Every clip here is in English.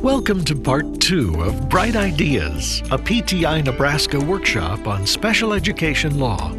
Welcome to Part 2 of Bright Ideas, a PTI Nebraska workshop on special education law.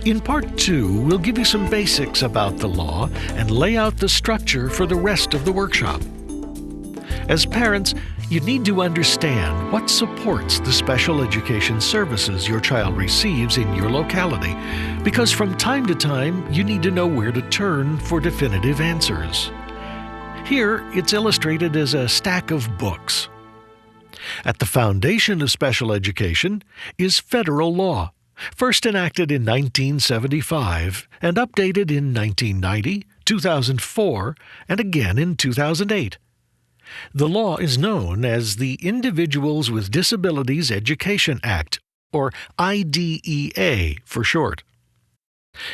In Part 2, we'll give you some basics about the law and lay out the structure for the rest of the workshop. As parents, you need to understand what supports the special education services your child receives in your locality, because from time to time, you need to know where to turn for definitive answers. Here, it's illustrated as a stack of books. At the foundation of special education is federal law, first enacted in 1975 and updated in 1990, 2004, and again in 2008. The law is known as the Individuals with Disabilities Education Act, or I.D.E.A. for short.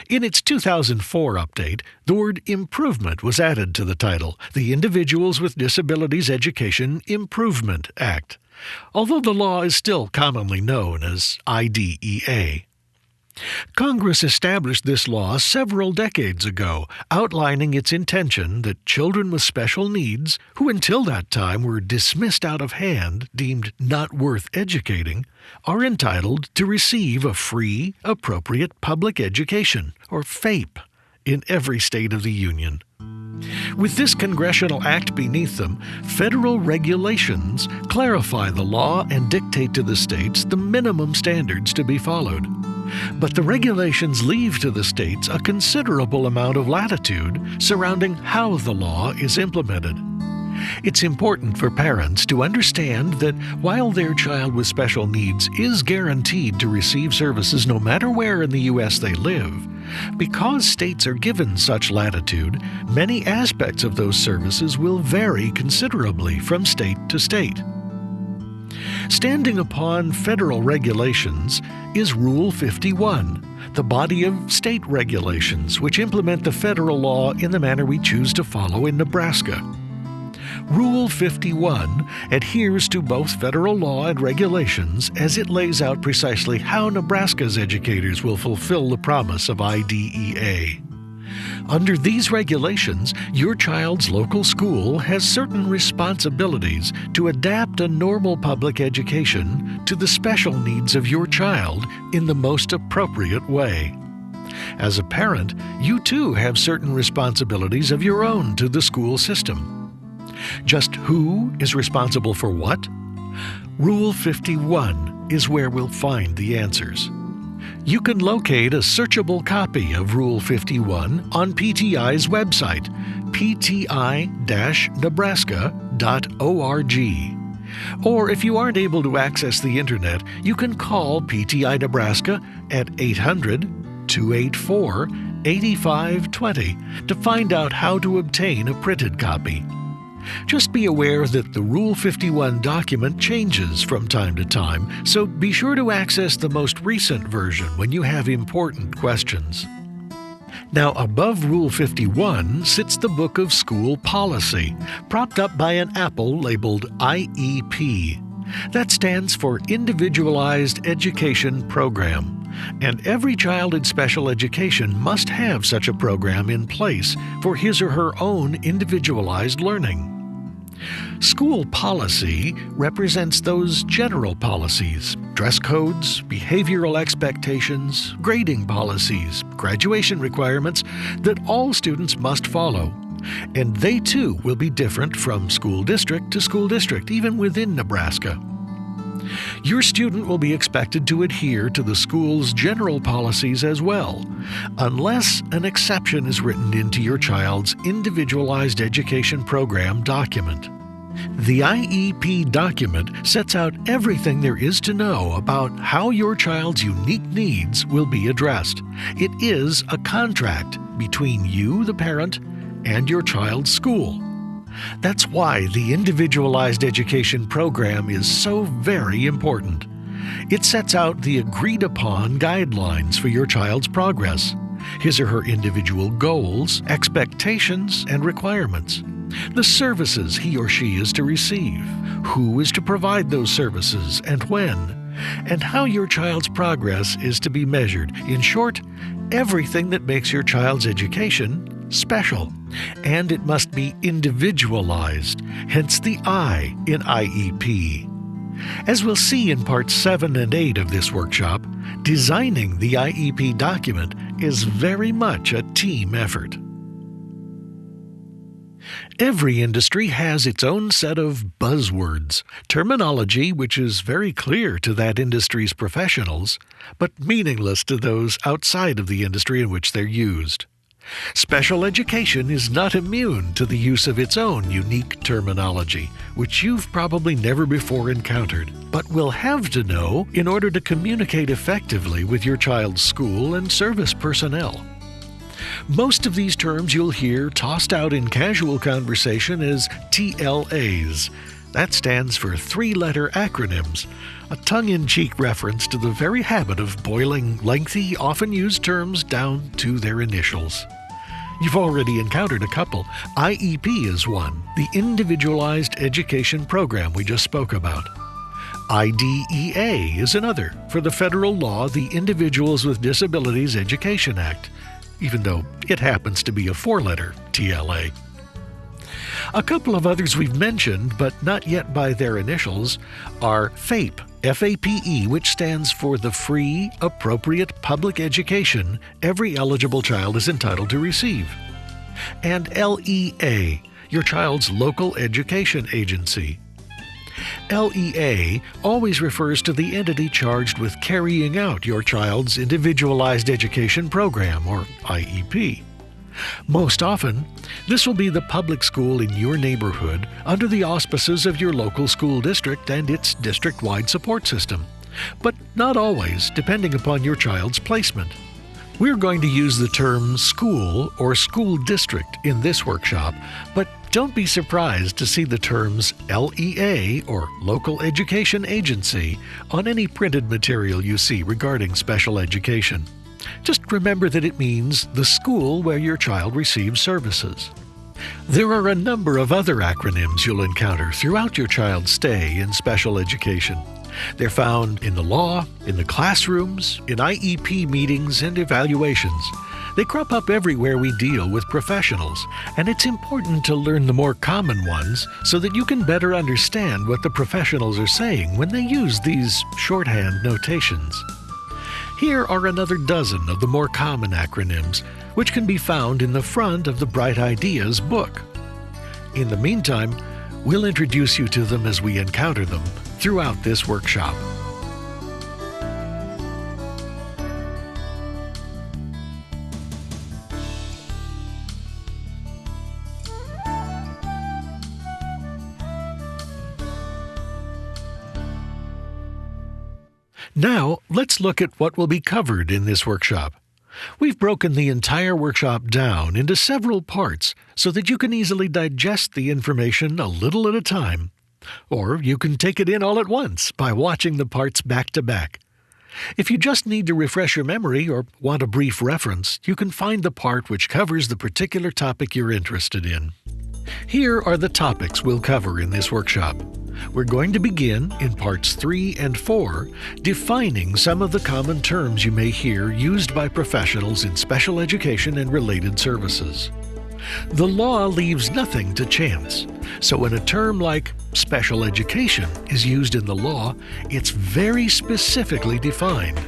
In its 2004 update, the word improvement was added to the title, the Individuals with Disabilities Education Improvement Act, although the law is still commonly known as I.D.E.A. Congress established this law several decades ago, outlining its intention that children with special needs, who until that time were dismissed out of hand, deemed not worth educating, are entitled to receive a free, appropriate public education, or FAPE, in every state of the Union. With this congressional act beneath them, federal regulations clarify the law and dictate to the states the minimum standards to be followed. But the regulations leave to the states a considerable amount of latitude surrounding how the law is implemented. It's important for parents to understand that while their child with special needs is guaranteed to receive services no matter where in the U.S. they live, because states are given such latitude, many aspects of those services will vary considerably from state to state. Standing upon federal regulations is Rule 51, the body of state regulations which implement the federal law in the manner we choose to follow in Nebraska. Rule 51 adheres to both federal law and regulations as it lays out precisely how Nebraska's educators will fulfill the promise of I.D.E.A. Under these regulations, your child's local school has certain responsibilities to adapt a normal public education to the special needs of your child in the most appropriate way. As a parent, you too have certain responsibilities of your own to the school system. Just who is responsible for what? Rule 51 is where we'll find the answers. You can locate a searchable copy of Rule 51 on PTI's website, pti-nebraska.org. Or if you aren't able to access the internet, you can call PTI Nebraska at 800-284-8520 to find out how to obtain a printed copy. Just be aware that the Rule 51 document changes from time to time, so be sure to access the most recent version when you have important questions. Now, above Rule 51 sits the Book of School Policy, propped up by an apple labeled I.E.P. That stands for Individualized Education Program, and every child in special education must have such a program in place for his or her own individualized learning. School policy represents those general policies, dress codes, behavioral expectations, grading policies, graduation requirements that all students must follow. And they too will be different from school district to school district, even within Nebraska. Your student will be expected to adhere to the school's general policies as well, unless an exception is written into your child's Individualized Education Program document. The IEP document sets out everything there is to know about how your child's unique needs will be addressed. It is a contract between you, the parent, and your child's school. That's why the Individualized Education Program is so very important. It sets out the agreed-upon guidelines for your child's progress, his or her individual goals, expectations, and requirements, the services he or she is to receive, who is to provide those services and when, and how your child's progress is to be measured. In short, everything that makes your child's education special, and it must be individualized, hence the I in IEP. As we'll see in parts 7 and 8 of this workshop, designing the IEP document is very much a team effort. Every industry has its own set of buzzwords, terminology which is very clear to that industry's professionals, but meaningless to those outside of the industry in which they're used. Special education is not immune to the use of its own unique terminology, which you've probably never before encountered, but will have to know in order to communicate effectively with your child's school and service personnel. Most of these terms you'll hear tossed out in casual conversation as TLAs. That stands for three-letter acronyms, a tongue-in-cheek reference to the very habit of boiling lengthy, often used terms down to their initials. You've already encountered a couple. IEP is one, the Individualized Education Program we just spoke about. I.D.E.A. is another, for the federal law, the Individuals with Disabilities Education Act, even though it happens to be a four-letter TLA. A couple of others we've mentioned, but not yet by their initials, are FAPE, F-A-P-E, which stands for the Free, Appropriate Public Education every eligible child is entitled to receive, and LEA, your child's local education agency. LEA always refers to the entity charged with carrying out your child's Individualized Education Program, or IEP. Most often, this will be the public school in your neighborhood under the auspices of your local school district and its district-wide support system, but not always, depending upon your child's placement. We're going to use the term school or school district in this workshop, but don't be surprised to see the terms LEA or Local Education Agency on any printed material you see regarding special education. Just remember that it means the school where your child receives services. There are a number of other acronyms you'll encounter throughout your child's stay in special education. They're found in the law, in the classrooms, in IEP meetings and evaluations. They crop up everywhere we deal with professionals, and it's important to learn the more common ones so that you can better understand what the professionals are saying when they use these shorthand notations. Here are another dozen of the more common acronyms, which can be found in the front of the Bright I.D.E.A.s book. In the meantime, we'll introduce you to them as we encounter them throughout this workshop. Now, let's look at what will be covered in this workshop. We've broken the entire workshop down into several parts so that you can easily digest the information a little at a time. Or you can take it in all at once by watching the parts back to back. If you just need to refresh your memory or want a brief reference, you can find the part which covers the particular topic you're interested in. Here are the topics we'll cover in this workshop. We're going to begin in parts 3 and 4, defining some of the common terms you may hear used by professionals in special education and related services. The law leaves nothing to chance, so when a term like special education is used in the law, it's very specifically defined.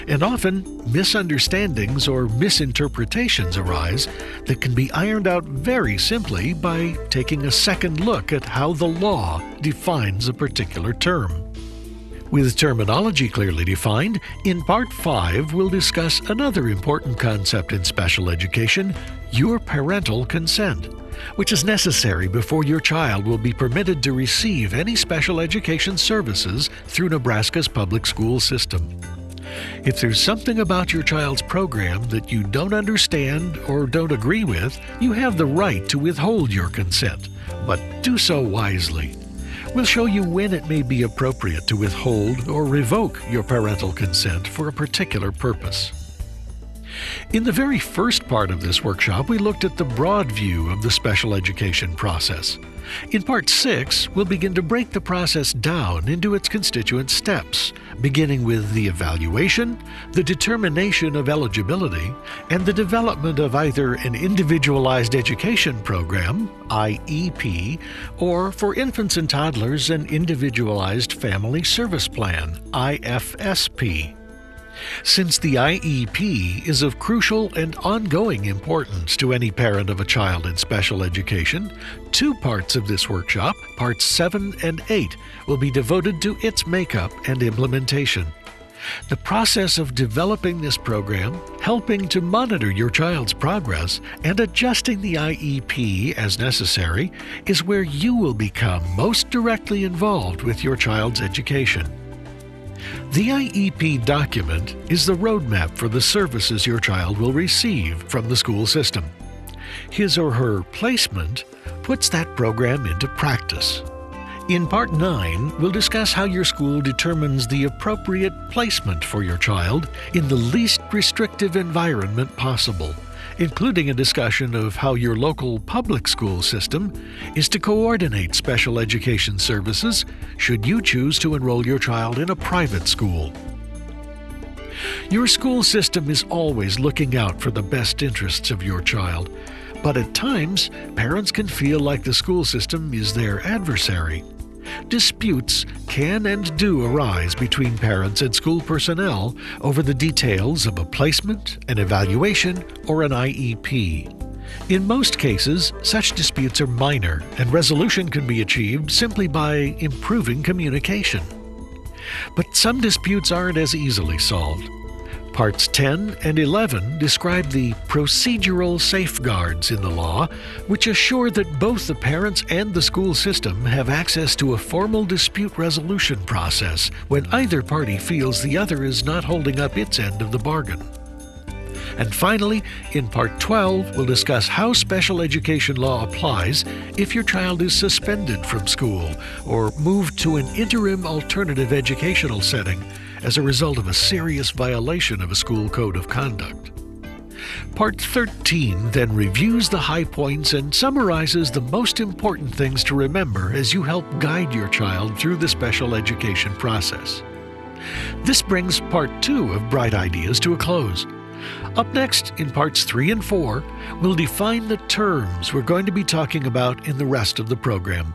And often, misunderstandings or misinterpretations arise that can be ironed out very simply by taking a second look at how the law defines a particular term. With terminology clearly defined, in Part 5 we'll discuss another important concept in special education, your parental consent, which is necessary before your child will be permitted to receive any special education services through Nebraska's public school system. If there's something about your child's program that you don't understand or don't agree with, you have the right to withhold your consent, but do so wisely. We'll show you when it may be appropriate to withhold or revoke your parental consent for a particular purpose. In the very first part of this workshop, we looked at the broad view of the special education process. In Part 6, we'll begin to break the process down into its constituent steps, beginning with the evaluation, the determination of eligibility, and the development of either an individualized education program, IEP, or for infants and toddlers, an individualized family service plan, IFSP. Since the IEP is of crucial and ongoing importance to any parent of a child in special education, 2 parts of this workshop, parts 7 and 8, will be devoted to its makeup and implementation. The process of developing this program, helping to monitor your child's progress, and adjusting the IEP as necessary is where you will become most directly involved with your child's education. The IEP document is the roadmap for the services your child will receive from the school system. His or her placement puts that program into practice. In Part 9, we'll discuss how your school determines the appropriate placement for your child in the least restrictive environment possible, including a discussion of how your local public school system is to coordinate special education services should you choose to enroll your child in a private school. Your school system is always looking out for the best interests of your child, but at times, parents can feel like the school system is their adversary. Disputes can and do arise between parents and school personnel over the details of a placement, an evaluation, or an IEP. In most cases, such disputes are minor, and resolution can be achieved simply by improving communication. But some disputes aren't as easily solved. Parts 10 and 11 describe the procedural safeguards in the law, which assure that both the parents and the school system have access to a formal dispute resolution process when either party feels the other is not holding up its end of the bargain. And finally, in Part 12, we'll discuss how special education law applies if your child is suspended from school or moved to an interim alternative educational setting as a result of a serious violation of a school code of conduct. Part 13 then reviews the high points and summarizes the most important things to remember as you help guide your child through the special education process. This brings Part 2 of Bright Ideas to a close. Up next, in Parts 3 and 4, we'll define the terms we're going to be talking about in the rest of the program.